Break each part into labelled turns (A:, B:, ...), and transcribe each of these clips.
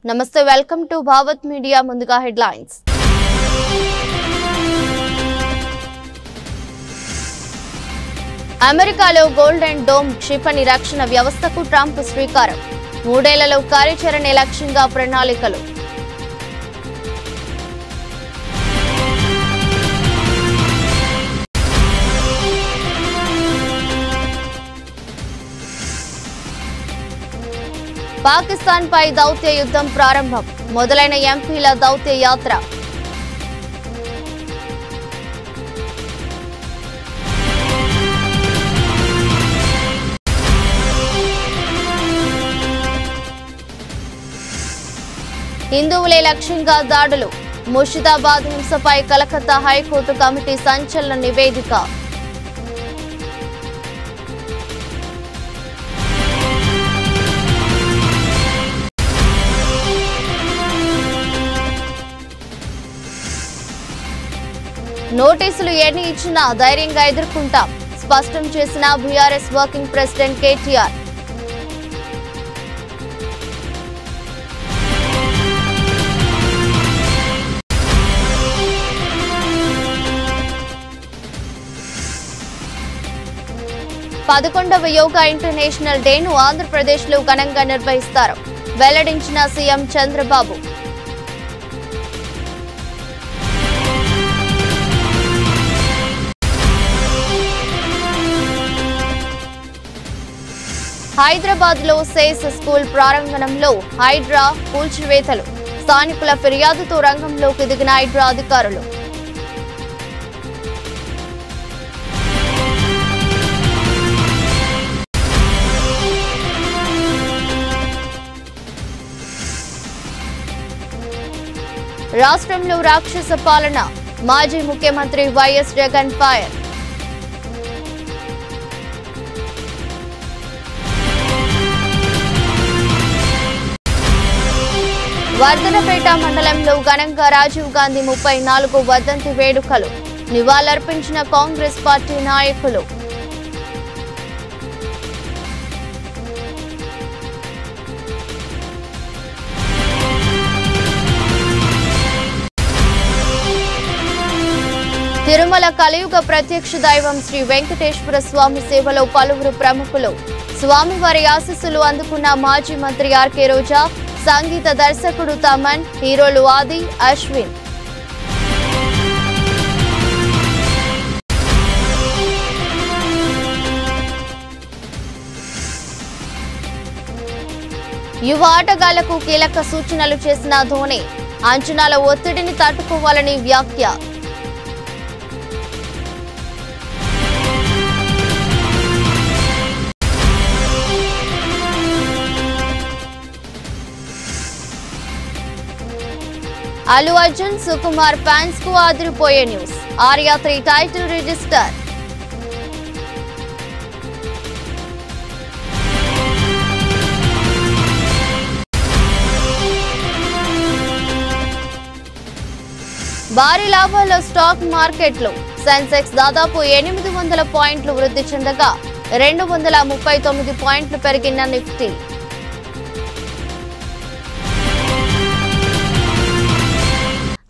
A: నమస్తే, welcome to Bhavat media. ముందుగా headlines. అమెరికాలో గోల్డెన్ డోమ్ క్షిపణి రక్షణ వ్యవస్థకు ట్రంప్ శ్రీకారం. 3 ఏళ్లలో కార్యాచరణ లక్ష్యంగా ప్రణాళికలు. పాకిస్తాన్ పై దౌత్య యుద్ధం ప్రారంభం. మొదలైన ఎంపీల దౌత్య యాత్ర. హిందువులే లక్ష్యంగా దాడులు. ముర్షిదాబాద్ హింసపై కలకత్తా హైకోర్టు కమిటీ సంచలన నివేదిక. నోటీసులు ఎన్ని ఇచ్చినా ధైర్యంగా ఎదుర్కొంటాం స్పష్టం చేసిన బీఆర్ఎస్ వర్కింగ్ ప్రెసిడెంట్ కేటీఆర్. పదకొండవ యోగా ఇంటర్నేషనల్ డేను ఆంధ్రప్రదేశ్లో ఘనంగా నిర్వహిస్తారు వెల్లడించిన సీఎం చంద్రబాబు. హైదరాబాద్ లో సేస్ స్కూల్ ప్రాంగణంలో హైడ్రా కూల్చివేతలు. స్థానికుల ఫిర్యాదుతో రంగంలోకి దిగిన హైడ్రా అధికారులు. రాష్ట్రంలో రాక్షస పాలన. మాజీ ముఖ్యమంత్రి వైఎస్ జగన్ ఫైర్. వర్ధనపేట మండలంలో ఘనంగా రాజీవ్ గాంధీ 34వ వర్ధంతి వేడుకలు. నివాళులర్పించిన కాంగ్రెస్ పార్టీ నాయకులు. తిరుమల కలియుగ ప్రత్యక్ష దైవం శ్రీ వెంకటేశ్వర స్వామి సేవలో పలువురు ప్రముఖులు. స్వామివారి ఆశీస్సులు అందుకున్న మాజీ మంత్రి ఆర్కే రోజా, సంగీత దర్శకుడు తమన్, హీరోలు ఆది, అశ్విన్. యువ ఆటగాళ్లకు కీలక సూచనలు చేసిన ధోని. అంచనాల ఒత్తిడిని తట్టుకోవాలని వ్యాఖ్య. అల్లు అర్జున్ సుకుమార్ ఫ్యాన్స్ కు ఆదిరిపోయే న్యూస్. Arya 3 title register. భారీ లాభాల్లో స్టాక్ మార్కెట్లు. సెన్సెక్స్ దాదాపు 800 పాయింట్లు వృద్ధి చెందగా 239 పాయింట్లు పెరిగిన నిఫ్టీ.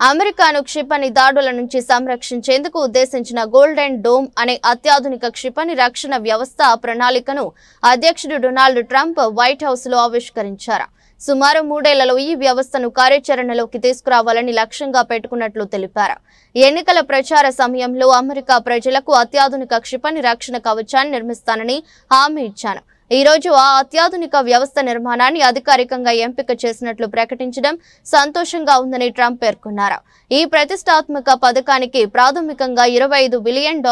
A: అమెరికాను క్షిపణి దాడుల నుంచి సంరక్షించేందుకు ఉద్దేశించిన గోల్డెన్ డోమ్ అనే అత్యాధునిక క్షిపణి రక్షణ వ్యవస్థ ప్రణాళికను అధ్యక్షుడు డొనాల్డ్ ట్రంప్ వైట్ హౌస్ లో ఆవిష్కరించారు. సుమారు 3 ఏళ్లలో ఈ వ్యవస్థను కార్యాచరణలోకి తీసుకురావాలని లక్ష్యంగా పెట్టుకున్నట్లు తెలిపారు. ఎన్నికల ప్రచార సమయంలో అమెరికా ప్రజలకు అత్యాధునిక క్షిపణి రక్షణ కవచాన్ని నిర్మిస్తానని హామీ ఇచ్చాను. ఈ రోజు ఆ అత్యాధునిక వ్యవస్థ నిర్మాణాన్ని అధికారికంగా ఎంపిక చేసినట్లు ప్రకటించడం సంతోషంగా ఉందని ట్రంప్ పేర్కొన్నారు. ఈ ప్రతిష్టాత్మక పథకానికి ప్రాథమికంగా $25 బిలియన్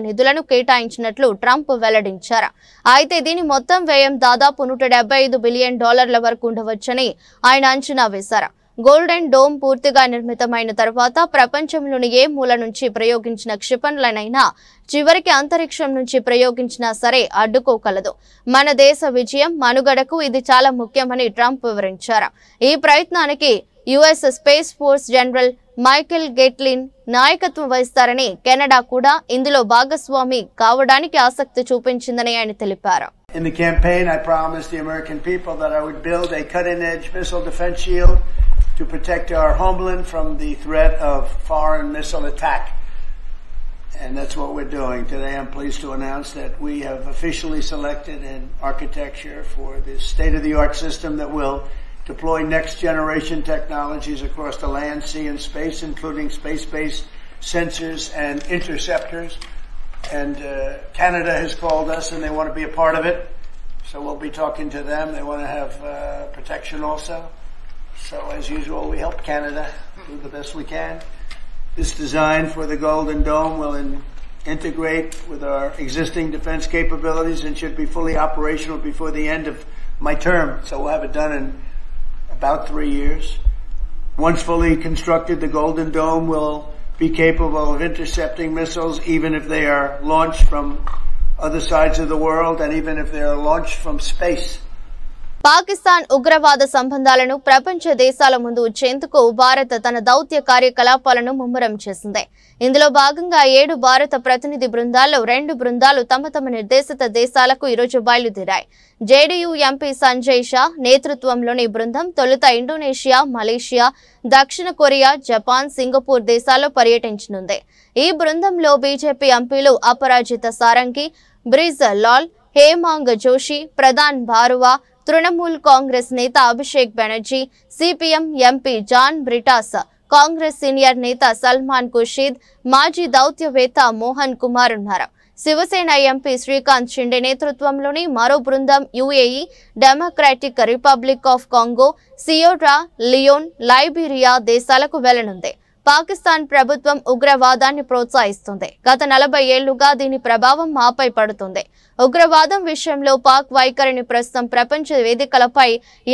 A: నిధులను కేటాయించినట్లు ట్రంప్ వెల్లడించారు. అయితే దీని మొత్తం వ్యయం దాదాపు $175 బిలియన్ వరకు ఉండవచ్చని ఆయన అంచనా వేశారు. గోల్డెన్ డోమ్ పూర్తిగా నిర్మితమైన తర్వాత ప్రపంచంలోని ఏ మూల నుంచి ప్రయోగించిన క్షిపణులనైనా చివరికి అంతరిక్షం నుంచి ప్రయోగించినా సరే అడ్డుకోగలదు. మన దేశ విజయం మనుగడకు ఇది చాలా ముఖ్యమని ట్రంప్ వివరించారు. ఈ ప్రయత్నానికి US space force general Michael Guetlein నాయకత్వం వహిస్తారని, కెనడా కూడా ఇందులో భాగస్వామి కావడానికి ఆసక్తి చూపించిందని ఆయన తెలిపారు.
B: In the campaign, I promised the American people that I would build a cutting-edge missile defense shield to protect our homeland from the threat of foreign missile attack. And that's what we're doing. Today I'm pleased to announce that we have officially selected an architecture for this state-of-the-art system that will deploy next-generation technologies across the land, sea, and space, including space-based sensors and interceptors. And Canada has called us and they want to be a part of it. So we'll be talking to them. They want to have protection also. So as usual, we help Canada do the best we can. This design for the Golden Dome will integrate with our existing defense capabilities and should be fully operational before the end of my term. So we'll have it done in about 3 years. Once fully constructed, the Golden Dome will be capable of intercepting missiles even if they are launched from other sides of the world and even if they are launched from space.
A: Pakistan ఉగ్రవాద సంబంధాలను ప్రపంచ దేశాల ముందు ఉంచేందుకు భారత్ తన దౌత్య కార్యకలాపాలను ముమ్మరం చేసింది. ఇందులో భాగంగా 7 భారత ప్రతినిధి బృందాల్లో 2 బృందాలు తమ తమ నిర్దేశిత దేశాలకు ఈరోజు బయలుదేరాయి. జేడీయూ ఎంపీ సంజయ్ షా నేతృత్వంలోని బృందం తొలుత ఇండోనేషియా, మలేషియా, దక్షిణ కొరియా, జపాన్, సింగపూర్ దేశాల్లో పర్యటించనుంది. ఈ బృందంలో బీజేపీ ఎంపీలు అపరాజిత సారంగి, బ్రిజ్ లాల్, హేమాంగ్ జోషి, ప్రధాన్ బారువా, తృణమూల్ కాంగ్రెస్ నేత అభిషేక్ బెనర్జీ, సిపిఎం ఎంపీ జాన్ బ్రిటాస్, కాంగ్రెస్ సీనియర్ నేత సల్మాన్ ఖుర్షీద్, మాజీ దౌత్యవేత్త మోహన్ కుమార్ ఉన్నారు. శివసేన ఎంపీ శ్రీకాంత్ షిండే నేతృత్వంలోని మరో బృందం UAE, Democratic Republic of Congo, Sierra Leone, Liberia దేశాలకు వెళ్లనుంది. పాకిస్తాన్ ప్రభుత్వం ఉగ్రవాదాన్ని ప్రోత్సహిస్తుంది. గత 40 ఏళ్లుగా దీని ప్రభావం మాపై పడుతుంది. ఉగ్రవాదం విషయంలో పాక్ వైఖరిని ప్రస్తుతం ప్రపంచ వేదికలపై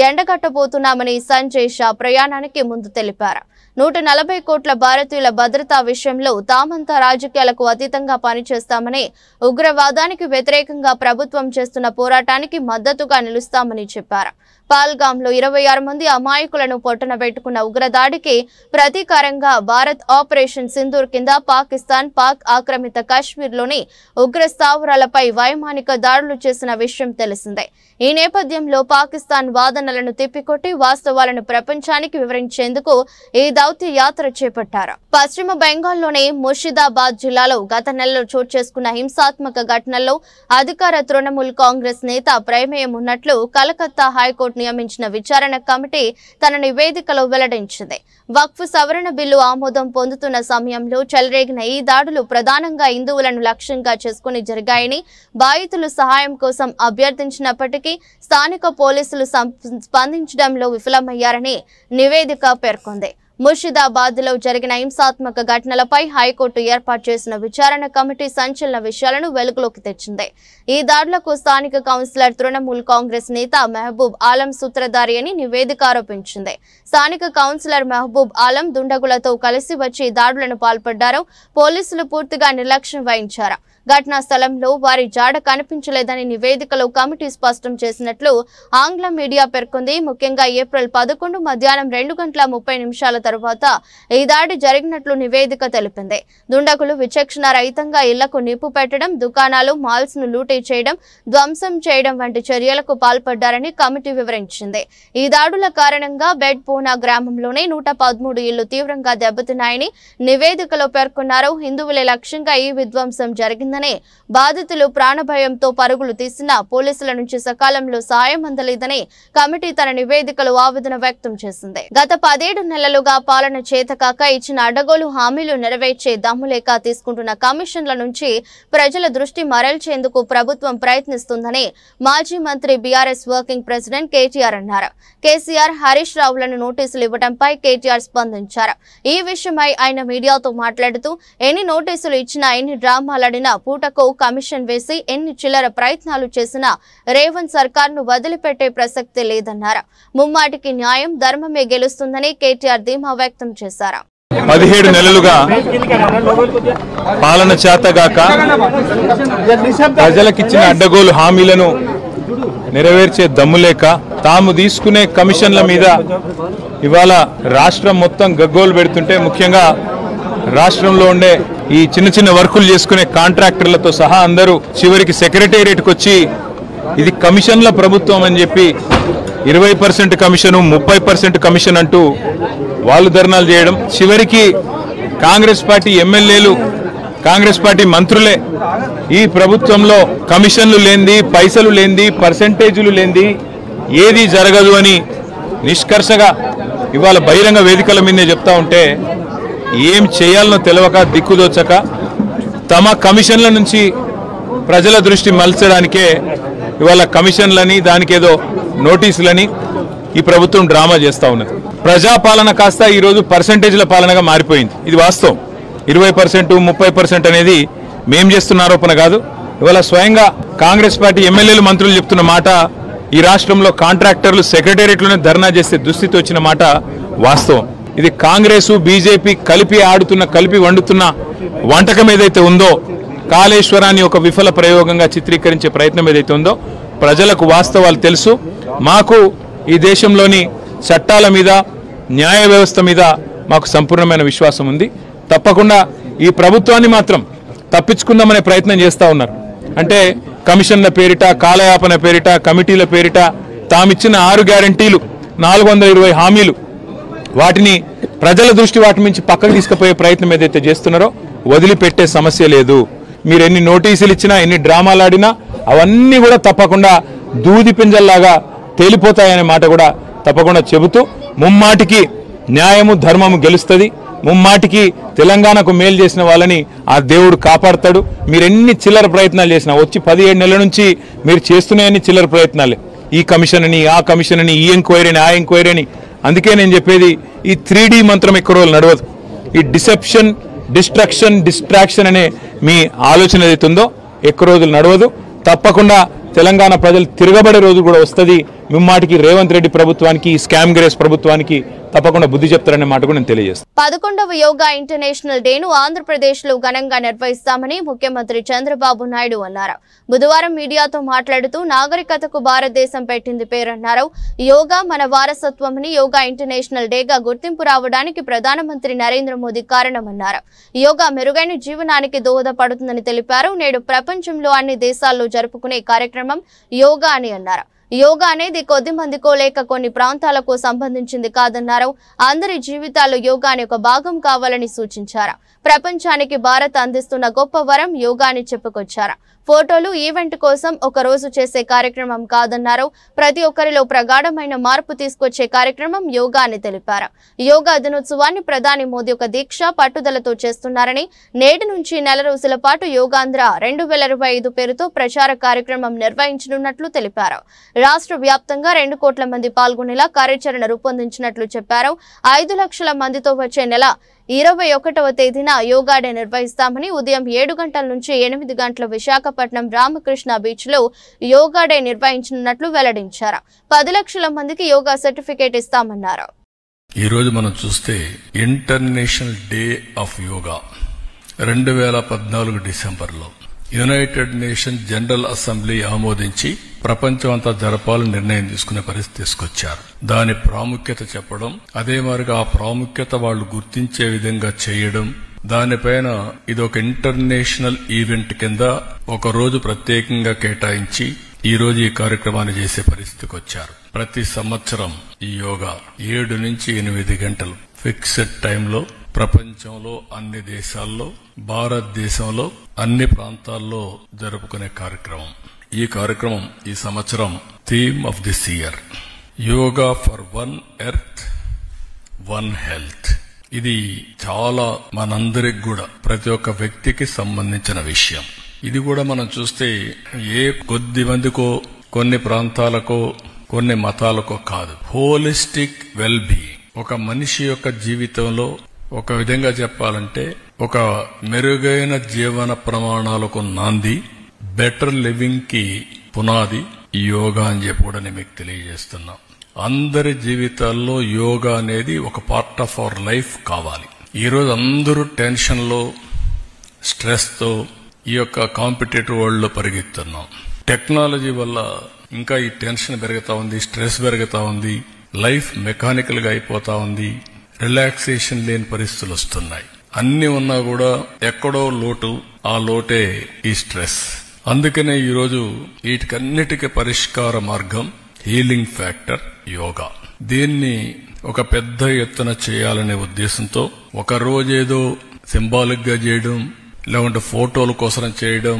A: ఎండగట్టబోతున్నామని సంజయ్ షా ప్రయాణానికి ముందు తెలిపారు. 140 కోట్ల భారతీయుల భద్రతా విషయంలో తామంతా రాజకీయాలకు అతీతంగా పనిచేస్తామని, ఉగ్రవాదానికి వ్యతిరేకంగా ప్రభుత్వం చేస్తున్న పోరాటానికి మద్దతుగా నిలుస్తామని చెప్పారు. పాల్గాంలో 26 మంది అమాయకులను పొట్టనబెట్టుకున్న ఉగ్రదాడికి ప్రతీకారంగా భారత్ ఆపరేషన్ సింధూర్ కింద పాకిస్తాన్ పాక్ ఆక్రమిత కాశ్మీర్లోని ఉగ్ర స్థావరాలపై వైమానిక దాడులు చేసిన విషయం తెలిసిందే. ఈ నేపథ్యంలో పాకిస్తాన్ వాదనలను తిప్పికొట్టి వాస్తవాలను ప్రపంచానికి వివరించేందుకు ఈ దౌత్య యాత్ర చేపట్టారు. పశ్చిమ బెంగాల్లోని ముర్షిదాబాద్ జిల్లాలో గత నెలలో చోటు చేసుకున్న హింసాత్మక ఘటనల్లో అధికార తృణమూల్ కాంగ్రెస్ నేత ప్రమేయం ఉన్నట్లు కలకత్తా హైకోర్టు నియమించిన విచారణ కమిటీ తన నివేదికలో వెల్లడించింది. వక్ఫ్ సవరణ బిల్లు ఆమోదం పొందుతున్న సమయంలో చెలరేగిన ఈ దాడులు ప్రధానంగా హిందువులను లక్ష్యంగా చేసుకుని జరిగాయని, బాధితులు సహాయం కోసం అభ్యర్థించినప్పటికీ స్థానిక పోలీసులు స్పందించడంలో విఫలమయ్యారని నివేదిక పేర్కొంది. ముర్షిదాబాద్ లో జరిగిన హింసాత్మక ఘటనలపై హైకోర్టు ఏర్పాటు చేసిన విచారణ కమిటీ సంచలన విషయాలను వెలుగులోకి తెచ్చింది. ఈ దాడులకు స్థానిక కౌన్సిలర్ తృణమూల్ కాంగ్రెస్ నేత మహబూబ్ ఆలం సూత్రధారి అని నివేదిక ఆరోపించింది. స్థానిక కౌన్సిలర్ మహబూబ్ ఆలం దుండగులతో కలిసి వచ్చి దాడులను పాల్పడ్డారు. పోలీసులు పూర్తిగా నిర్లక్ష్యం వహించారు. ఘటనా స్థలంలో వారి జాడ కనిపించలేదని నివేదికలో కమిటీ స్పష్టం చేసినట్లు ఆంగ్ల మీడియా పేర్కొంది. ముఖ్యంగా ఏప్రిల్ 11 మధ్యాహ్నం 2:30 తర్వాత ఈ దాడి జరిగినట్లు నివేదిక తెలిపింది. దుండగులు విచక్షణ రహితంగా ఇళ్లకు నిప్పు పెట్టడం, దుకాణాలు, మాల్స్ ను లూటీ చేయడం, ధ్వంసం చేయడం వంటి చర్యలకు పాల్పడ్డారని కమిటీ వివరించింది. ఈ దాడుల కారణంగా బెడ్ పూనా గ్రామంలోనే 113 ఇళ్లు తీవ్రంగా దెబ్బతిన్నాయని నివేదికలో పేర్కొన్నారు. హిందువులే లక్ష్యంగా ఈ విధ్వంసం జరిగిందని, బాధితులు ప్రాణభయంతో పరుగులు తీసినా పోలీసుల నుంచి సకాలంలో సాయం అందలేదని కమిటీ తన నివేదికలో ఆవేదన వ్యక్తం చేసింది. గత 17 నెలలుగా పాలన చేతకాక ఇచ్చిన అడ్డగోలు హామీలు నెరవేర్చే దమ్ములేక తీసుకుంటున్న కమిషన్ల నుంచి ప్రజల దృష్టి మరల్చేందుకు ప్రభుత్వం ప్రయత్నిస్తుందని మాజీ మంత్రి బీఆర్ఎస్ వర్కింగ్ ప్రెసిడెంట్ కేటీఆర్ అన్నారు. కేసీఆర్, హరీష్ రావులను నోటీసులు ఇవ్వడంపై కేటీఆర్ స్పందించారు. ఈ విషయమై ఆయన మీడియాతో మాట్లాడుతూ ఎన్ని నోటీసులు ఇచ్చినా, ఎన్ని డ్రామాలాడినా, పూటకు కమిషన్ వేసి ఎన్ని చిల్లర ప్రయత్నాలు చేసినా రేవంత్ సర్కార్ను వదిలిపెట్టే ప్రసక్తే లేదన్నారు. ముమ్మాటికి న్యాయం, ధర్మమే గెలుస్తుందని కేటీఆర్ ధీమా వ్యక్తం చేశారు.
C: 17 నెలలుగా పాలన చేతగాక ప్రజలకిచ్చిన అడ్డగోలు హామీలను నెరవేర్చే దమ్ము లేక తాము తీసుకునే కమిషన్ల మీద ఇవాళ రాష్ట్రం మొత్తం గగ్గోలు పెడుతుంటే, ముఖ్యంగా రాష్ట్రంలో ఉండే ఈ చిన్న చిన్న వర్కులు చేసుకునే కాంట్రాక్టర్లతో సహా అందరూ చివరికి సెక్రటేరియట్కి వచ్చి ఇది కమిషన్ల ప్రభుత్వం అని చెప్పి 20% కమిషను 30% కమిషన్ అంటూ వాళ్ళు ధర్నాలు చేయడం, చివరికి కాంగ్రెస్ పార్టీ ఎమ్మెల్యేలు కాంగ్రెస్ పార్టీ మంత్రులే ఈ ప్రభుత్వంలో కమిషన్లు లేంది, పైసలు లేంది, పర్సెంటేజీలు లేంది ఏది జరగదు అని నిష్కర్షగా ఇవాళ బహిరంగ వేదికల మీదే చెప్తా ఉంటే ఏం చేయాలనో తెలియక దిక్కుదోచక తమ కమిషన్ల నుంచి ప్రజల దృష్టి మలచడానికే ఇవాళ కమిషన్లని దానికేదో నోటీసులని ఈ ప్రభుత్వం డ్రామా చేస్తూ ఉన్నది. ప్రజాపాలన కాస్త ఈరోజు పర్సెంటేజ్ల పాలనగా మారిపోయింది. ఇది వాస్తవం. 20%, 30% అనేది మేం చేస్తున్న ఆరోపణ కాదు. ఇవాళ స్వయంగా కాంగ్రెస్ పార్టీ ఎమ్మెల్యేలు మంత్రులు చెప్తున్న మాట, ఈ రాష్ట్రంలో కాంట్రాక్టర్లు సెక్రటేరియట్లోనే ధర్నా చేసే దుస్థితి వచ్చిన మాట వాస్తవం. ఇది కాంగ్రెస్ బీజేపీ కలిపి వండుతున్న వంటకం ఏదైతే ఉందో, కాళేశ్వరాన్ని ఒక విఫల ప్రయోగంగా చిత్రీకరించే ప్రయత్నం ఏదైతే ఉందో, ప్రజలకు వాస్తవాలు తెలుసు. మాకు ఈ దేశంలోని చట్టాల మీద, న్యాయ వ్యవస్థ మీద మాకు సంపూర్ణమైన విశ్వాసం ఉంది. తప్పకుండా ఈ ప్రభుత్వాన్ని మాత్రం తప్పించుకుందామనే ప్రయత్నం చేస్తూ ఉన్నారు. అంటే కమిషన్ల పేరిట, కాలయాపన పేరిట, కమిటీల పేరిట తామిచ్చిన 6 గ్యారంటీలు, 420 హామీలు, వాటిని ప్రజల దృష్టి వాటి నుంచి పక్కకు తీసుకుపోయే ప్రయత్నం ఏదైతే చేస్తున్నారో వదిలిపెట్టే సమస్య లేదు. మీరు ఎన్ని నోటీసులు ఇచ్చినా, ఎన్ని డ్రామాలు ఆడినా అవన్నీ కూడా తప్పకుండా దూది పింజల్లాగా తేలిపోతాయనే మాట కూడా తప్పకుండా చెబుతూ, ముమ్మాటికి న్యాయము ధర్మము గెలుస్తుంది. ముమ్మాటికి తెలంగాణకు మేలు చేసిన వాళ్ళని ఆ దేవుడు కాపాడతాడు. మీరెన్ని చిల్లర ప్రయత్నాలు చేసినా, వచ్చి 17 నెలల నుంచి మీరు చేస్తున్నాయని చిల్లర ప్రయత్నాలే. ఈ కమిషన్ అని, ఆ కమిషన్ అని, ఈ ఎంక్వైరీ అని, ఆ ఎంక్వైరీ అని. అందుకే నేను చెప్పేది, ఈ 3D మంత్రం ఎక్కువ రోజులు నడవదు. ఈ డిసెప్షన్, డిస్ట్రాక్షన్ అనే మీ ఆలోచన ఏదైతుందో ఎక్కువ రోజులు నడవదు. తప్పకుండా తెలంగాణ ప్రజలు తిరగబడే రోజు కూడా వస్తుంది. ముమ్మాటికి రేవంత్ రెడ్డి ప్రభుత్వానికి, ఈ స్కామ్ గ్రేస్ ప్రభుత్వానికి తప్పకుండా బుద్ధి చెప్తారనే మాట కూడా నేను తెలియజేస్తాను.
A: 11వ యోగా ఇంటర్నేషనల్ డేను ఆంధ్రప్రదేశ్ లో ఘనంగా నిర్వహిస్తామని ముఖ్యమంత్రి చంద్రబాబు నాయుడు అన్నారు. బుధవారం మీడియాతో మాట్లాడుతూ నాగరికతకు భారతదేశం పెట్టింది పేరన్నారు. యోగా మన వారసత్వమని, యోగా ఇంటర్నేషనల్ డేగా గుర్తింపు రావడానికి ప్రధానమంత్రి నరేంద్ర మోదీ కారణమన్నారు. యోగా మెరుగైన జీవనానికి దోహదపడుతుందని తెలిపారు. నేడు ప్రపంచంలో అన్ని దేశాల్లో జరుపుకునే కార్యక్రమం యోగా అని అన్నారు. యోగా అనేది కొద్ది మందికో లేక కొన్ని ప్రాంతాలకు సంబంధించింది కాదన్నారు. అందరి జీవితాల్లో యోగా అనే ఒక భాగం కావాలని సూచించారు. ప్రపంచానికి భారత్ అందిస్తున్న గొప్ప వరం యోగా అని చెప్పుకొచ్చారు. ఫోటోలు, ఈవెంట్ కోసం ఒక రోజు చేసే కార్యక్రమం కాదన్నారు. ప్రతి ఒక్కరిలో ప్రగాఢమైన మార్పు తీసుకొచ్చే కార్యక్రమం యోగా అని తెలిపారు. యోగా దినోత్సవాన్ని ప్రధాని మోదీ ఒక దీక్ష, పట్టుదలతో చేస్తున్నారని, నేటి నుంచి నెల రోజుల పాటు యోగాంధ్ర 2025 పేరుతో ప్రచార కార్యక్రమం నిర్వహించనున్నట్లు తెలిపారు. రాష్ట్ర వ్యాప్తంగా 2 కోట్ల మంది పాల్గొనేలా కార్యాచరణ రూపొందించినట్లు చెప్పారు. 5 లక్షల మందితో వచ్చే నెల 21వ తేదీన యోగా డే నిర్వహిస్తామని, ఉదయం 7 గంటల నుంచి 8 గంటల విశాఖపట్నం రామకృష్ణ బీచ్ లో యోగా డే నిర్వహించనున్నట్లు వెల్లడించారు. 10 లక్షల మందికి యోగా సర్టిఫికేట్ ఇస్తామన్నారు.
D: ఈ రోజు మనం చూస్తే ఇంటర్నేషనల్ డే ఆఫ్ యోగా 2014 డిసెంబర్లో యునైటెడ్ నేషన్ జనరల్ అసెంబ్లీ ఆమోదించి ప్రపంచం అంతా జరపాలని నిర్ణయం తీసుకునే పరిస్థితి తీసుకొచ్చారు. దాని ప్రాముఖ్యత చెప్పడం, అదే మాదిరిగా ఆ ప్రాముఖ్యత వాళ్ళు గుర్తించే విధంగా చేయడం, దానిపైన ఇదొక ఇంటర్నేషనల్ ఈవెంట్ కింద ఒక రోజు ప్రత్యేకంగా కేటాయించి ఈ రోజు ఈ కార్యక్రమాన్ని చేసే పరిస్థితికి వచ్చారు. ప్రతి సంవత్సరం ఈ యోగా 7 నుంచి 8 గంటలు ఫిక్స్డ్ టైంలో ప్రపంచంలో అన్ని దేశాల్లో, భారతదేశంలో అన్ని ప్రాంతాల్లో జరుపుకునే కార్యక్రమం. ఈ కార్యక్రమం ఈ సంవత్సరం theme of this year yoga for 1 earth 1 health. ఇది చాలా మనందరికి కూడా, ప్రతి ఒక్క వ్యక్తికి సంబంధించిన విషయం. ఇది కూడా మనం చూస్తే ఏ కొద్ది మందికో, కొన్ని ప్రాంతాలకో, కొన్ని మతాలకో కాదు, హోలిస్టిక్ వెల్ బీయింగ్. ఒక మనిషి యొక్క జీవితంలో ఒక విధంగా చెప్పాలంటే ఒక మెరుగైన జీవన ప్రమాణాలకు నాంది, బెటర్ లివింగ్ కి పునాది ఈ యోగా అని చెప్పి కూడా నేను మీకు తెలియజేస్తున్నా. అందరి జీవితాల్లో యోగా అనేది ఒక పార్ట్ ఆఫ్ అవర్ లైఫ్ కావాలి. ఈరోజు అందరూ టెన్షన్ లో, స్ట్రెస్ తో ఈ యొక్క కాంపిటేటివ్ వరల్డ్ లో పరిగెత్తున్నాం. టెక్నాలజీ వల్ల ఇంకా ఈ టెన్షన్ పెరుగుతా ఉంది, స్ట్రెస్ పెరుగుతా ఉంది, లైఫ్ మెకానికల్ గా అయిపోతా ఉంది, రిలాక్సేషన్ లేని పరిస్థితులు వస్తున్నాయి. అన్ని ఉన్నా కూడా ఎక్కడో లోటు, ఆ లోటే ఈ స్ట్రెస్. అందుకనే ఈరోజు వీటికన్నిటికీ పరిష్కార మార్గం హీలింగ్ ఫ్యాక్టర్ యోగా. దీన్ని ఒక పెద్ద ఎత్తున చేయాలనే ఉద్దేశంతో ఒక రోజేదో సింబాలిక్ గా చేయడం, లేకుంటే ఫోటోల కోసం చేయడం,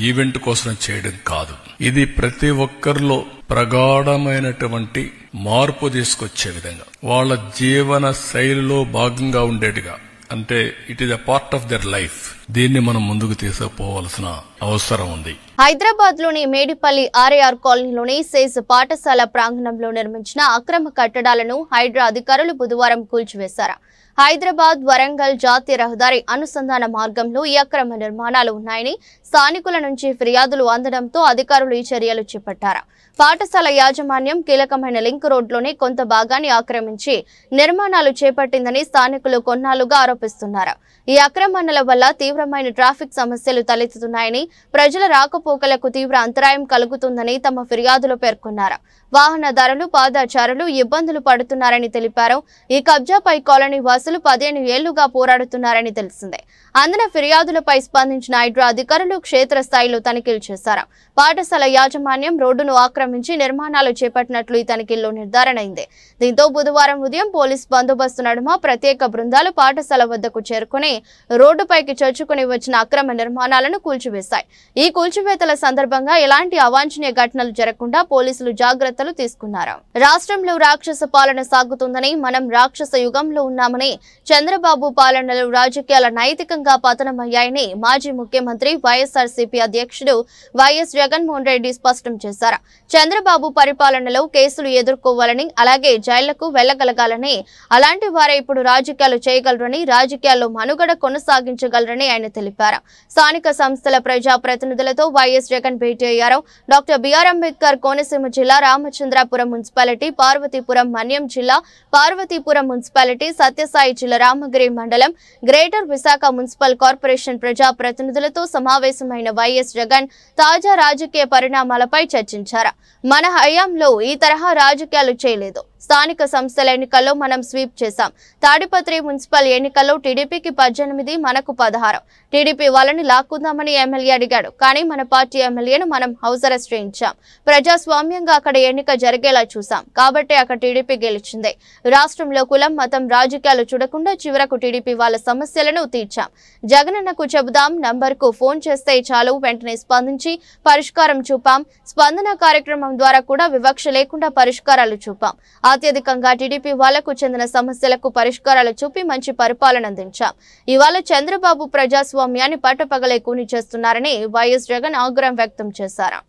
D: ఈవెంట్ కోసం చేయడం కాదు. ఇది ప్రతి ఒక్కరిలో ప్రగాఢమైనటువంటి మార్పు తీసుకొచ్చే విధంగా, వాళ్ళ జీవన శైలిలో భాగంగా ఉండేట్టుగా, అంటే it is a part of their life. దీన్ని మనం ముందుకు తీసుకుపోవాల్సిన అవసరం ఉంది.
A: హైదరాబాద్ లోని మేడిపల్లి ఆర్ఏఆర్ కాలనీలోని సేజ్ పాఠశాల ప్రాంగణంలో నిర్మించిన అక్రమ కట్టడాలను హైడ్రా అధికారులు బుధవారం కూల్చివేశారు. హైదరాబాద్ వరంగల్ జాతీయ రహదారి అనుసంధాన మార్గంలో ఈ అక్రమ నిర్మాణాలు ఉన్నాయని స్థానికుల నుంచి ఫిర్యాదులు అందడంతో అధికారులు ఈ చర్యలు చేపట్టారు. పాఠశాల యాజమాన్యం కీలకమైన లింక్ రోడ్లోనే కొంత భాగాన్ని ఆక్రమించి నిర్మాణాలు చేపట్టిందని స్థానికులు కొన్నాళ్లుగా ఆరోపిస్తున్నారు. ఈ ఆక్రమణల వల్ల తీవ్రమైన ట్రాఫిక్ సమస్యలు తలెత్తుతున్నాయని, ప్రజల రాకపోకలకు తీవ్ర అంతరాయం కలుగుతుందని తమ ఫిర్యాదులో పేర్కొన్నారు. వాహనదారులు, పాదచారులు ఇబ్బందులు పడుతున్నారని తెలిపారు. ఈ కబ్జాపై కాలనీ వాసులు 15 ఏళ్లుగా పోరాడుతున్నారని తెలిసిందే. అందిన ఫిర్యాదులపై స్పందించిన హైడ్రా అధికారులు క్షేత్రస్థాయిలో తనిఖీలు చేశారు. పాఠశాల యాజమాన్యం రోడ్డును ఆక్రమించి నిర్మాణాలు చేపట్టినట్లు ఈ తనిఖీల్లో నిర్ధారణ అయింది. దీంతో బుధవారం ఉదయం పోలీస్ బందోబస్తు నడుమ ప్రత్యేక బృందాలు పాఠశాల వద్దకు చేరుకుని రోడ్డుపైకి చొచ్చుకుని వచ్చిన అక్రమ నిర్మాణాలను కూల్చివేశాయి. ఈ కూల్చివేతల సందర్భంగా ఎలాంటి అవాంఛనీయ ఘటనలు జరగకుండా పోలీసులు జాగ్రత్తలు తీసుకున్నారు. రాష్ట్రంలో రాక్షస పాలన సాగుతుందని, మనం రాక్షస యుగంలో ఉన్నామని, చంద్రబాబు పాలనలో రాజకీయాల నైతికంగా పతనమయ్యాయని మాజీ ముఖ్యమంత్రి వైఎస్ఆర్సీపీ అధ్యక్షుడు వైఎస్ జగన్మోహన్ రెడ్డి స్పష్టం చేశారు. చంద్రబాబు పరిపాలనలో కేసులు ఎదుర్కోవాలని, అలాగే జైళ్లకు వెళ్లగలగాలని, అలాంటి వారే ఇప్పుడు రాజకీయాలు చేయగలరని, రాజకీయాల్లో మనుగడ కొనసాగించగలరని ఆయన తెలిపారు. స్థానిక సంస్థల ప్రజా ప్రతినిధులతో వైఎస్ జగన్ భేటీ అయ్యారు. డాక్టర్ బిఆర్ అంబేద్కర్ కోనసీమ జిల్లా రామచంద్రాపురం మున్సిపాలిటీ, పార్వతీపురం మన్యం జిల్లా, పార్వతీపురం మున్సిపాలిటీ, సత్యసాయి జిల్లా రామగిరి మండలం, గ్రేటర్ విశాఖ మున్సిపల్ కార్పొరేషన్ ప్రజా ప్రతినిధులతో సమావేశమైన వైఎస్ జగన్ తాజా రాజకీయ పరిణామాలపై చర్చించారు. మన హయాంలో ఈ తరహా రాజకీయాలు చేయలేదు. స్థానిక సంస్థల ఎన్నికల్లో మనం స్వీప్ చేశాం. తాడిపత్రి మున్సిపల్ ఎన్నికల్లో టీడీపీకి 18, మనకు 16. టీడీపీ వాళ్ళని లాక్కుందామని ఎమ్మెల్యే అడిగాడు. కానీ మన పార్టీ ఎమ్మెల్యేను మనం హౌస్ అరెస్ట్ చేయించాం. ప్రజాస్వామ్యంగా అక్కడ ఎన్నిక జరిగేలా చూసాం. కాబట్టి అక్కడ టీడీపీ గెలిచింది. రాష్ట్రంలో కులం, మతం, రాజకీయాలు చూడకుండా చివరకు టీడీపీ వాళ్ళ సమస్యలను తీర్చాం. జగనన్నకు చెబుదాం నంబర్కు ఫోన్ చేస్తే చాలు, వెంటనే స్పందించి పరిష్కారం చూపాం. స్పందన కార్యక్రమం ద్వారా కూడా వివక్ష లేకుండా పరిష్కారాలు చూపాం. అత్యధికంగా టీడీపీ వాళ్లకు చెందిన సమస్యలకు పరిష్కారాలు చూపి మంచి పరిపాలన అందించాం. ఇవాళ చంద్రబాబు ప్రజాస్వామ్యాన్ని పట్టపగలే కూని చేస్తున్నారని వైఎస్ జగన్ ఆగ్రహం వ్యక్తం చేశారు.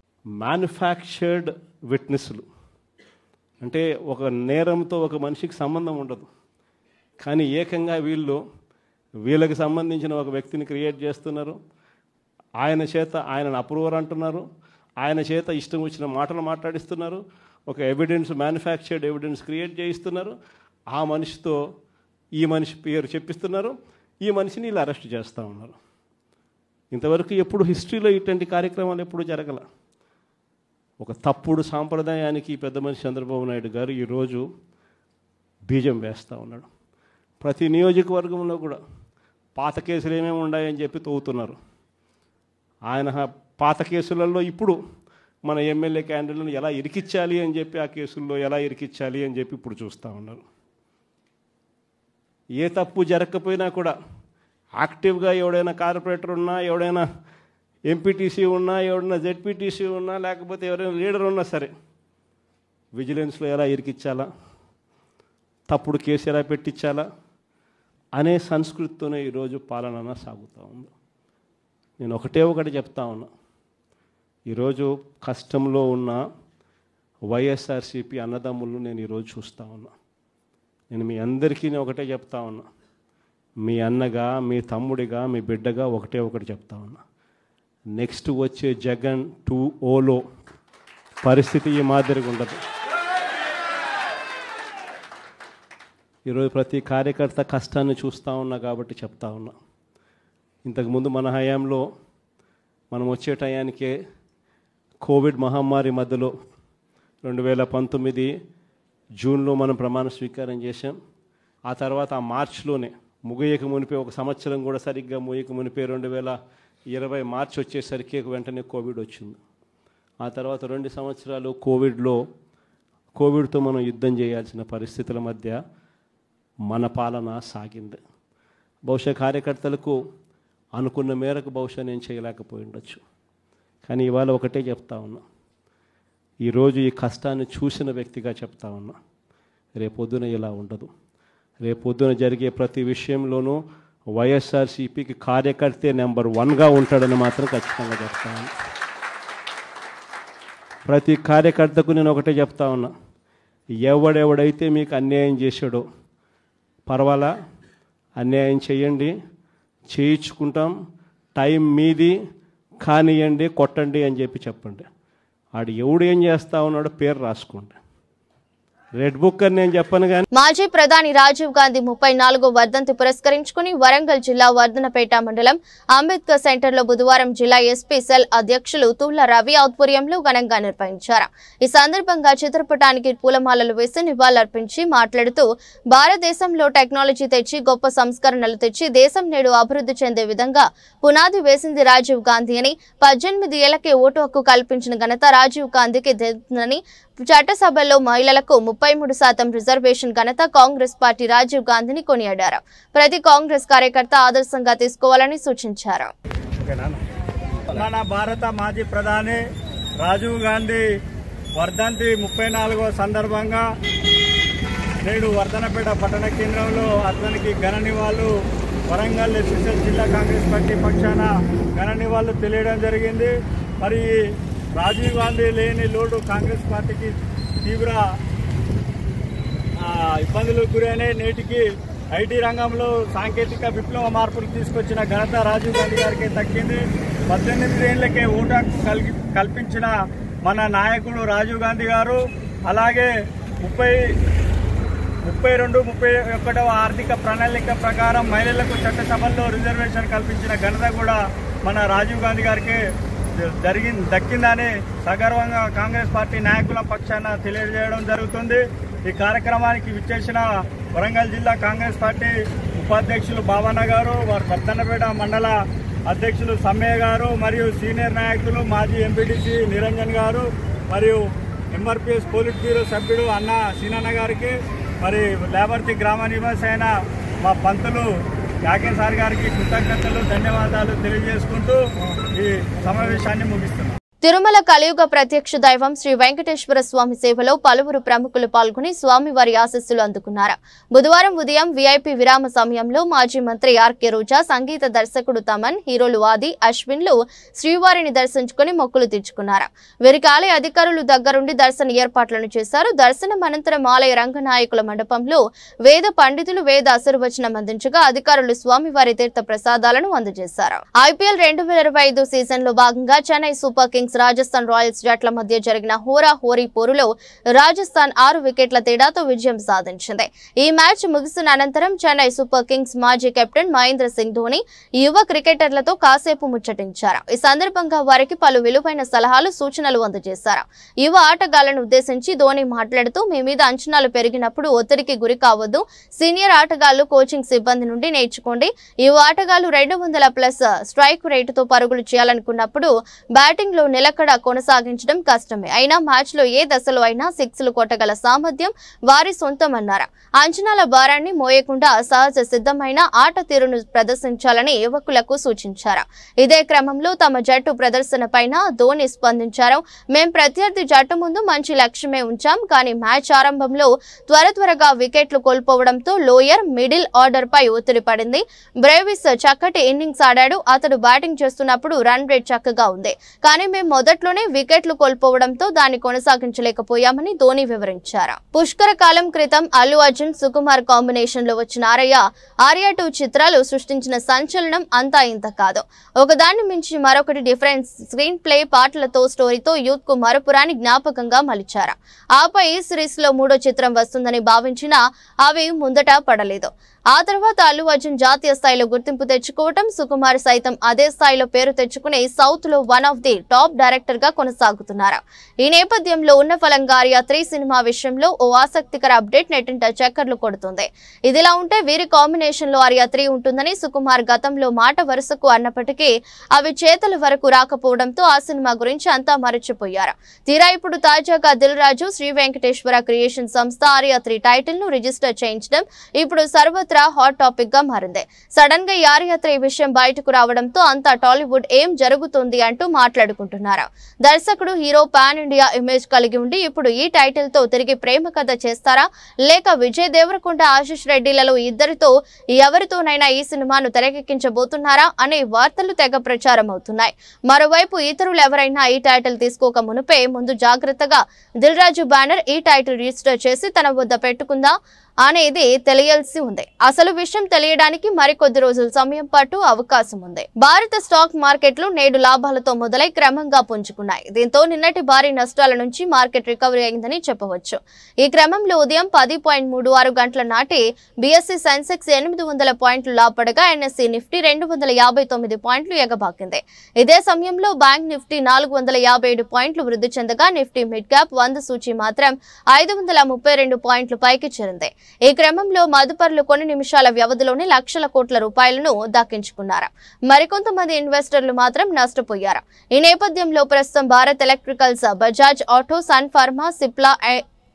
E: మ్యానుఫ్యాక్చర్డ్ విట్నెస్లు అంటే ఒక నేరంతో ఒక మనిషికి సంబంధం ఉండదు, కానీ ఏకంగా వీళ్ళకి సంబంధించిన ఒక వ్యక్తిని క్రియేట్ చేస్తున్నారు. ఆయన చేత ఆయనను అప్రూవర్ అంటున్నారు, ఆయన చేత ఇష్టం వచ్చిన మాటలు మాట్లాడిస్తున్నారు, ఒక ఎవిడెన్స్, మ్యానుఫ్యాక్చర్డ్ ఎవిడెన్స్ క్రియేట్ చేయిస్తున్నారు. ఆ మనిషితో ఈ మనిషి పేరు చెప్పిస్తున్నారు, ఈ మనిషిని ఇలా అరెస్ట్ చేస్తూ ఉన్నారు. ఇంతవరకు ఎప్పుడు హిస్టరీలో ఇటువంటి కార్యక్రమాలు ఎప్పుడు జరగల. ఒక తప్పుడు సాంప్రదాయానికి పెద్ద మనిషి చంద్రబాబు నాయుడు గారు ఈరోజు బీజం వేస్తూ ఉన్నాడు. ప్రతి నియోజకవర్గంలో కూడా పాత కేసులు ఏమేమి ఉన్నాయని చెప్పి తవ్వుతున్నారు. ఆయన పాత కేసులలో ఇప్పుడు మన ఎమ్మెల్యే క్యాండిడేట్లను ఎలా ఇరికించాలి అని చెప్పి, ఆ కేసుల్లో ఎలా ఇరికించాలి అని చెప్పి ఇప్పుడు చూస్తూ ఉన్నారు. ఏ తప్పు జరగకపోయినా కూడా యాక్టివ్గా ఎవడైనా కార్పొరేటర్ ఉన్నా, ఎవడైనా ఎంపీటీసీ ఉన్నా, ఎవడైనా జెడ్పీటీసీ ఉన్నా, లేకపోతే ఎవరైనా లీడర్ ఉన్నా సరే విజిలెన్స్లో ఎలా ఇరికించాలా, తప్పుడు కేసు ఎలా పెట్టించాలా అనే సంస్కృతితోనే ఈరోజు పాలన సాగుతూ ఉంది. నేను ఒకటి చెప్తా ఉన్నా, ఈరోజు కష్టంలో ఉన్న వైఎస్ఆర్సీపీ అన్నదమ్ములు నేను ఈరోజు చూస్తూ ఉన్నా. నేను మీ అందరికీ ఒకటే చెప్తా ఉన్నా, మీ అన్నగా, మీ తమ్ముడిగా, మీ బిడ్డగా ఒకటి చెప్తా ఉన్నా. నెక్స్ట్ వచ్చే జగన్ 2.0లో పరిస్థితి ఈ మాదిరిగా ఉండదు. ఈరోజు ప్రతి కార్యకర్త కష్టాన్ని చూస్తూ ఉన్నా కాబట్టి చెప్తా ఉన్నా. ఇంతకుముందు మన హయాంలో మనం వచ్చే టయానికే కోవిడ్ మహమ్మారి మధ్యలో 2019 జూన్లో మనం ప్రమాణ స్వీకారం చేశాం. ఆ తర్వాత ఆ మార్చిలోనే ముగియక మునిపే ఒక సంవత్సరం కూడా సరిగ్గా ముగియక మునిపే 2020 మార్చి వచ్చేసరికి వెంటనే కోవిడ్ వచ్చింది. ఆ తర్వాత 2 సంవత్సరాలు కోవిడ్తో మనం యుద్ధం చేయాల్సిన పరిస్థితుల మధ్య మన పాలన సాగింది. బహుశా కార్యకర్తలకు అనుకున్న మేరకు బహుశా నేను చేయలేకపోయి ఉండొచ్చు. కానీ ఇవాళ ఒకటే చెప్తా ఉన్నా, ఈరోజు ఈ కష్టాన్ని చూసిన వ్యక్తిగా చెప్తా ఉన్నా, రేపొద్దున ఇలా ఉండదు. రేపొద్దున జరిగే ప్రతి విషయంలోనూ వైఎస్ఆర్సీపీకి కార్యకర్తే నెంబర్ 1గా ఉంటాడని మాత్రం ఖచ్చితంగా చెప్తా ఉన్నా. ప్రతి కార్యకర్తకు నేను ఒకటే చెప్తా ఉన్నా, ఎవడెవడైతే మీకు అన్యాయం చేశాడో పర్వాలా, అన్యాయం చేయండి, చేయించుకుంటాం, టైం మీది, కానియండి, కొట్టండి అని చెప్పండి. ఆడు ఎవడు ఏం చేస్తా ఉన్నాడో పేరు రాసుకోండి. రెడ్ బుక్ అని నేను చెప్పను కానీ.
A: మాజీ ప్రధాని రాజీవ్ గాంధీ 34వ వర్ధంతి పురస్కరించుకుని వరంగల్ జిల్లా వర్ధనపేట మండలం అంబేద్కర్ సెంటర్లో బుధవారం జిల్లా ఎస్పీ సెల్ అధ్యక్షులు తుళ్ల రవి ఆధ్వర్యంలో ఘనంగా నిర్వహించారు. ఈ సందర్భంగా చిత్రపటానికి పూలమాలలు వేసి నివాళులర్పించి మాట్లాడుతూ, భారతదేశంలో టెక్నాలజీ తెచ్చి గొప్ప సంస్కరణలు తెచ్చి దేశం నేడు అభివృద్ధి చెందే విధంగా పునాది వేసింది రాజీవ్ గాంధీ అని, 18 ఏళ్లకే ఓటు హక్కు కల్పించిన ఘనత రాజీవ్ గాంధీకి దక్కిందని, చట్టసభల్లో మహిళలకు 33% రిజర్వేషన్ ఘనత కాంగ్రెస్ పార్టీ రాజీవ్ గాంధీని కొనియాడారు. ప్రతి కాంగ్రెస్ కార్యకర్త ఆదర్శంగా తీసుకోవాలని సూచించారు.
F: మన భారత మాజీ ప్రధాని రాజీవ్ గాంధీ వర్ధంతి 34వ సందర్భంగా నేడు వర్ధనపేట పట్టణ కేంద్రంలో అతనికి ఘన నివాళులు వరంగల్ ఎస్ఎస్ఎల్ జిల్లా కాంగ్రెస్ పార్టీ పక్షాన ఘన నివాళులు తెలియడం జరిగింది. మరి రాజీవ్ గాంధీ లేని లోటు కాంగ్రెస్ పార్టీకి తీవ్ర ఇబ్బందులకు గురైనాయి. నేటికి ఐటీ రంగంలో సాంకేతిక విప్లవ మార్పులు తీసుకొచ్చిన ఘనత రాజీవ్ గాంధీ గారికి దక్కింది. 18 ఏళ్లకే ఓటు హక్కు కల్పించిన మన నాయకుడు రాజీవ్ గాంధీ గారు. అలాగే 32-31వ ఆర్థిక ప్రణాళిక ప్రకారం మహిళలకు చట్టసభల్లో రిజర్వేషన్ కల్పించిన ఘనత కూడా మన రాజీవ్ గాంధీ గారికి దక్కిందని సగర్వంగా కాంగ్రెస్ పార్టీ నాయకుల పక్షాన తెలియజేయడం జరుగుతుంది. ఈ కార్యక్రమానికి విచ్చేసిన వరంగల్ జిల్లా కాంగ్రెస్ పార్టీ ఉపాధ్యక్షులు భావన గారు, వారి వర్ధనపేట మండల అధ్యక్షులు సమ్మయ్య గారు, మరియు సీనియర్ నాయకులు మాజీ ఎంపీటీసీ నిరంజన్ గారు, మరియు ఎంఆర్పీఎస్ పోలిట్ బ్యూరో సభ్యుడు అన్న సీనన్న గారికి, మరి లేబర్తి గ్రామ నివాసి అయిన మా పంతులు యాకే సార్ గారికి కృతజ్ఞతలు, ధన్యవాదాలు తెలియజేసుకుంటూ ఈ సమావేశాన్ని ముగిస్తున్నాం.
A: తిరుమల కలియుగ ప్రత్యక్ష దైవం శ్రీ వెంకటేశ్వర స్వామి సేవలో పలువురు ప్రముఖులు పాల్గొని స్వామివారి ఆశీస్సులు అందుకున్నారు. బుధవారం ఉదయం వీఐపీ విరామ సమయంలో మాజీ మంత్రి ఆర్కే రోజా, సంగీత దర్శకుడు తమన్, హీరోలు ఆది, అశ్విన్లు శ్రీవారిని దర్శించుకుని మొక్కులు తీర్చుకున్నారు. వీరికి ఆలయ అధికారులు దగ్గరుండి దర్శన ఏర్పాట్లను చేశారు. దర్శనం అనంతరం ఆలయ రంగనాయకుల మండపంలో వేద పండితులు వేద ఆశీర్వచనం అందించగా అధికారులు స్వామివారి తీర్థ ప్రసాదాలను అందజేశారు. ఐపీఎల్ 2025 సీజన్ లో భాగంగా Chennai super Kings Rajasthan Royals జట్ల మధ్య జరిగిన హోరీ పోరులో రాజస్థాన్ 6 వికెట్ల తేడాతో విజయం సాధించింది. ఈ మ్యాచ్ ముగిసిన అనంతరం చెన్నై సూపర్ కింగ్స్ మాజీ కెప్టెన్ మహేంద్ర సింగ్ ధోని యువ క్రికెటర్లతో కాసేపు ముచ్చటించారు. ఈ సందర్భంగా వారికి పలు విలువైన సలహాలు, సూచనలు అందజేశారు. యువ ఆటగాళ్లను ఉద్దేశించి ధోని మాట్లాడుతూ, మీ మీద అంచనాలు పెరిగినప్పుడు ఒత్తిడికి గురి కావద్దు. సీనియర్ ఆటగాళ్లు, కోచింగ్ సిబ్బంది నుండి నేర్చుకోండి. యువ ఆటగాళ్లు 200+ స్ట్రైక్ రేటుతో పరుగులు చేయాలనుకున్నప్పుడు బ్యాటింగ్ లో నిలకడ కొనసాగించడం కష్టమే. అయినా మ్యాచ్ లో ఏ దశలో అయినా 6లు కొట్టగల సామర్థ్యం వారి సొంతమన్నారు. అంచనాల భారాన్ని మోయకుండా సహజ సిద్ధమైన ఆట తీరును ప్రదర్శించాలని యువకులకు సూచించారు. ఇదే క్రమంలో తమ జట్టు ప్రదర్శన పైన ధోని స్పందించారు. మేం ప్రత్యర్థి జట్టు ముందు మంచి లక్ష్యమే ఉంచాం, కానీ మ్యాచ్ ఆరంభంలో త్వరగా వికెట్లు కోల్పోవడంతో లోయర్ మిడిల్ ఆర్డర్ పై ఒత్తిడి పడింది. బ్రేవిస్ చక్కటి ఇన్నింగ్స్ ఆడాడు. అతడు బ్యాటింగ్ చేస్తున్నప్పుడు రన్ రేట్ చక్కగా ఉంది, కానీ మేము మొదట్లోనే వికెట్లు కోల్పోవడంతో దాన్ని కొనసాగించలేకపోయామని ధోని వివరించారు. పుష్కర కాలం క్రితం అల్లు అర్జున్, సుకుమార్ కాంబినేషన్ లో వచ్చిన ఆర్య 2 చిత్రాలు సృష్టించిన సంచలనం అంతా ఇంత కాదు. ఒకదాన్ని మించి మరొకటి డిఫరెంట్ స్క్రీన్ ప్లే, పాటలతో, స్టోరీతో యూత్ కు మరపురాని జ్ఞాపకంగా మలిచారు. ఆపై ఈ సిరీస్ లో 3వ చిత్రం వస్తుందని భావించినా అవి ముందట పడలేదు. ఆ తర్వాత అల్లు అర్జున్ జాతీయ స్థాయిలో గుర్తింపు తెచ్చుకోవటం, సుకుమార్ సైతం అదే స్థాయిలో పేరు తెచ్చుకుని సౌత్ లో one of the top director గా కొనసాగుతున్నారు. ఈ నేపథ్యంలో ఉన్న ఫలంగా ఆర్యా 3 సినిమా విషయంలో ఓ ఆసక్తికర అప్డేట్ నెట్టింట చక్కర్లు కొడుతుంది. ఇదిలా ఉంటే వీరి కాంబినేషన్ లో ఆర్యా 3 ఉంటుందని సుకుమార్ గతంలో మాట వరుసకు అన్నప్పటికీ అవి చేతల వరకు రాకపోవడంతో ఆ సినిమా గురించి అంతా మరచిపోయారు. తీరా ఇప్పుడు తాజాగా దిల్ రాజు శ్రీ వెంకటేశ్వర క్రియేషన్ సంస్థ ఆర్యా 3 టైటిల్ ను రిజిస్టర్ చేయించడం ఇప్పుడు సర్వత్రా హాట్ టాపిక్ గా మారింది. సడన్ గా ఆర్యా 3 విషయం బయటకు రావడంతో అంతా టాలీవుడ్ ఏం జరుగుతుంది అంటూ మాట్లాడుకుంటున్నారు. దర్శకుడు హీరో పాన్ ఇండియా ఇమేజ్ కలిగి ఉండి ఇప్పుడు ఈ టైటిల్ తో తిరిగి ప్రేమ కథ చేస్తారా, లేక విజయ్ దేవరకొండ ఆశిష్ రెడ్డిలలో ఇద్దరితో ఎవరితోనైనా ఈ సినిమాను తెరకెక్కించబోతున్నారా అనే వార్తలు తెగ ప్రచారం అవుతున్నాయి. మరోవైపు ఇతరులు ఎవరైనా ఈ టైటిల్ తీసుకోక మునుపే ముందు జాగ్రత్తగా దిల్ రాజు బ్యానర్ ఈ టైటిల్ రిజిస్టర్ చేసి తన వద్ద పెట్టుకుందా అనేది తెలియాల్సి ఉంది. అసలు విషయం తెలియడానికి మరికొద్ది రోజుల సమయం పాటు అవకాశం ఉంది. భారత స్టాక్ మార్కెట్లు నేడు లాభాలతో మొదలై క్రమంగా పుంజుకున్నాయి. దీంతో నిన్నటి భారీ నష్టాల నుంచి మార్కెట్ రికవరీ అయిందని చెప్పవచ్చు. ఈ క్రమంలో ఉదయం 10.36 గంటల నాటి బీఎస్సీ సెన్సెక్స్ 800 పాయింట్లు లాభపడగా ఎన్ఎస్సీ నిఫ్టీ 259 పాయింట్లు ఎగబాకింది. ఇదే సమయంలో బ్యాంక్ నిఫ్టీ 457 పాయింట్లు వృద్ధి చెందగా నిఫ్టీ మిడ్ క్యాప్ 100 సూచీ మాత్రం 532 పాయింట్లు పైకి చేరింది. ఈ క్రమంలో మదుపర్లు కొన్ని నిమిషాల వ్యవధిలోనే లక్షల కోట్ల రూపాయలను దక్కించుకున్నారు. మరికొంతమంది ఇన్వెస్టర్లు మాత్రం నష్టపోయారు. ఈ నేపథ్యంలో ప్రస్తుతం Bharat electricals, Bajaj auto, sun pharma, Cipla,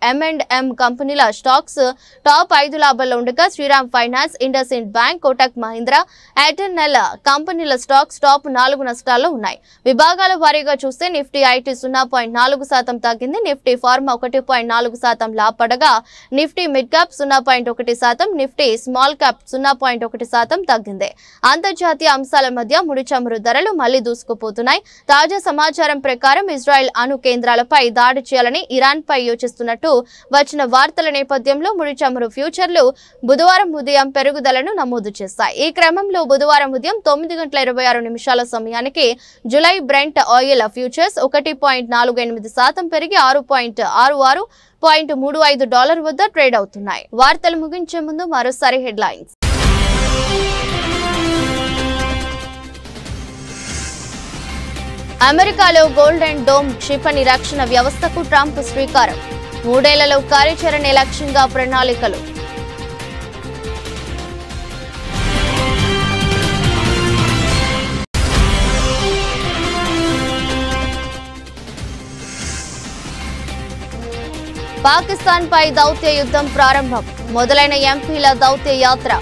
A: M&M కంపెనీల స్టాక్స్ టాప్ 5 లాభాల్లో ఉండగా Shriram finance, IndusInd bank, Kotak Mahindra, Airtel కంపెనీల స్టాక్స్ టాప్ 4 నష్టాల్లో ఉన్నాయి. విభాగాల వారీగా చూస్తే నిఫ్టీ ఐటీ 0.4% తగ్గింది. నిఫ్టీ ఫార్మా 1.4% లాభపడగా Nifty mid cap 0.1%, Nifty small cap 0.1% తగ్గింది. అంతర్జాతీయ అంశాల మధ్య ముడి చమురు ధరలు మళ్లీ దూసుకుపోతున్నాయి. తాజా సమాచారం ప్రకారం ఇజ్రాయెల్ అణు కేంద్రాలపై దాడి చేయాలని ఇరాన్ పై యోచిస్తున్నట్టు వచ్చిన వార్తల నేపథ్యంలో ముడి చమురు ఫ్యూచర్లు బుధవారం ఉదయం పెరుగుదలను నమోదు చేశాయి. ఈ క్రమంలో బుధవారం ఉదయం 9:26 సమయానికి జులై బ్రెంట్ ఆయిల్ ఫ్యూచర్స్ 1.48% పెరిగి $6.35 వద్ద ట్రేడ్ అవుతున్నాయి. వార్తలు ముగించే ముందు మరోసారి హెడ్లైన్స్. అమెరికాలో గోల్డెన్ డోమ్ క్షిపణి రక్షణ వ్యవస్థకు ట్రంప్ శ్రీకారం. 3 ఏళ్లలో కార్యాచరణ లక్ష్యంగా ప్రణాళికలు. పాకిస్తాన్ పై దౌత్య యుద్ధం ప్రారంభం. మొదలైన ఎంపీల దౌత్య యాత్ర.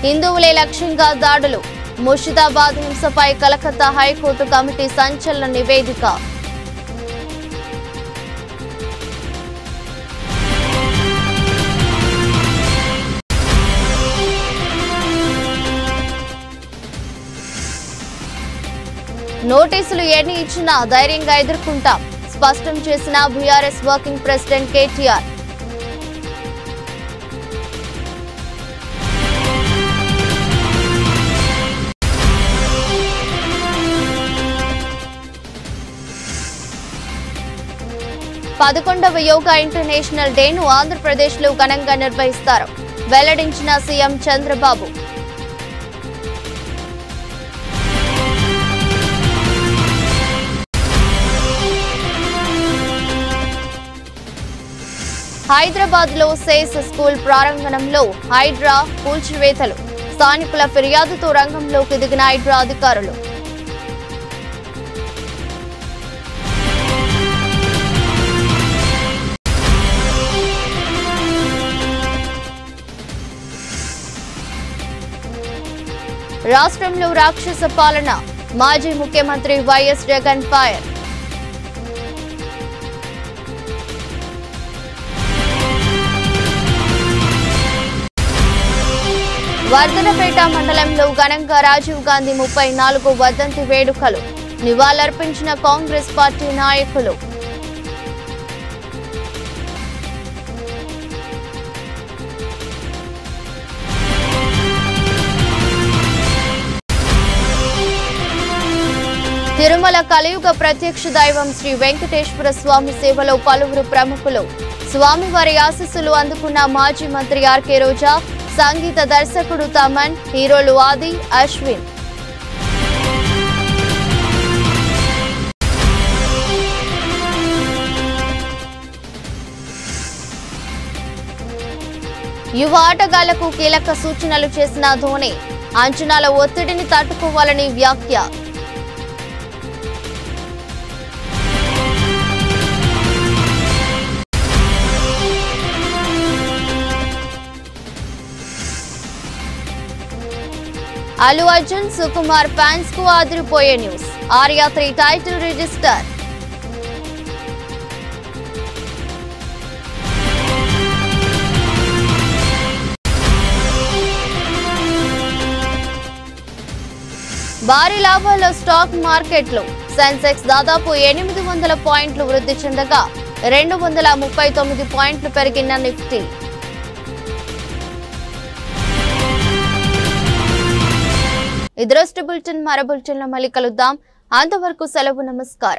A: హిందువులే లక్ష్యంగా దాడులు. ముర్షిదాబాద్ హింసపై కలకత్తా హైకోర్టు కమిటీ సంచలన నివేదిక. నోటీసులు ఎన్ని ఇచ్చినా ధైర్యంగా ఎదుర్కొంటాం స్పష్టం చేసిన బీఆర్ఎస్ వర్కింగ్ ప్రెసిడెంట్ కేటీఆర్. పదకొండవ యోగా ఇంటర్నేషనల్ డేను ఆంధ్రప్రదేశ్లో ఘనంగా నిర్వహిస్తారు వెల్లడించిన సీఎం చంద్రబాబు. హైదరాబాద్లో సేస్ స్కూల్ ప్రాంగణంలో హైడ్రా కూల్చివేతలు. స్థానికుల ఫిర్యాదుతో రంగంలోకి దిగిన హైడ్రా అధికారులు. రాష్ట్రంలో రాక్షస పాలన. మాజీ ముఖ్యమంత్రి వైఎస్ జగన్ ఫైర్. వర్ధనపేట మండలంలో ఘనంగా రాజీవ్ గాంధీ 34వ వర్ధంతి వేడుకలు. నివాళులర్పించిన కాంగ్రెస్ పార్టీ నాయకులు. తిరుమల కలియుగ ప్రత్యక్ష దైవం శ్రీ వెంకటేశ్వర స్వామి సేవలో పలువురు ప్రముఖులు. స్వామివారి ఆశీస్సులు అందుకున్న మాజీ మంత్రి ఆర్కే రోజా, సంగీత దర్శకుడు తమన్, హీరోలు ఆది, అశ్విన్. యువ ఆటగాళ్లకు కీలక సూచనలు చేసిన ధోని, అంచనాల ఒత్తిడిని తట్టుకోవాలని వ్యాఖ్య. అల్లు అర్జున్, సుకుమార్ ఫ్యాన్స్ కు ఆదిరిపోయే న్యూస్. Arya 3 title register. భారీ లాభాల్లో స్టాక్ మార్కెట్లు. సెన్సెక్స్ దాదాపు 800 పాయింట్లు వృద్ధి చెందగా 239 పాయింట్లు పెరిగిన నిఫ్టీ. ఇది రోజు బులెటిన్. మరో బులెటిన్లో మళ్ళీ కలుద్దాం. అంతవరకు సెలవు. నమస్కారం.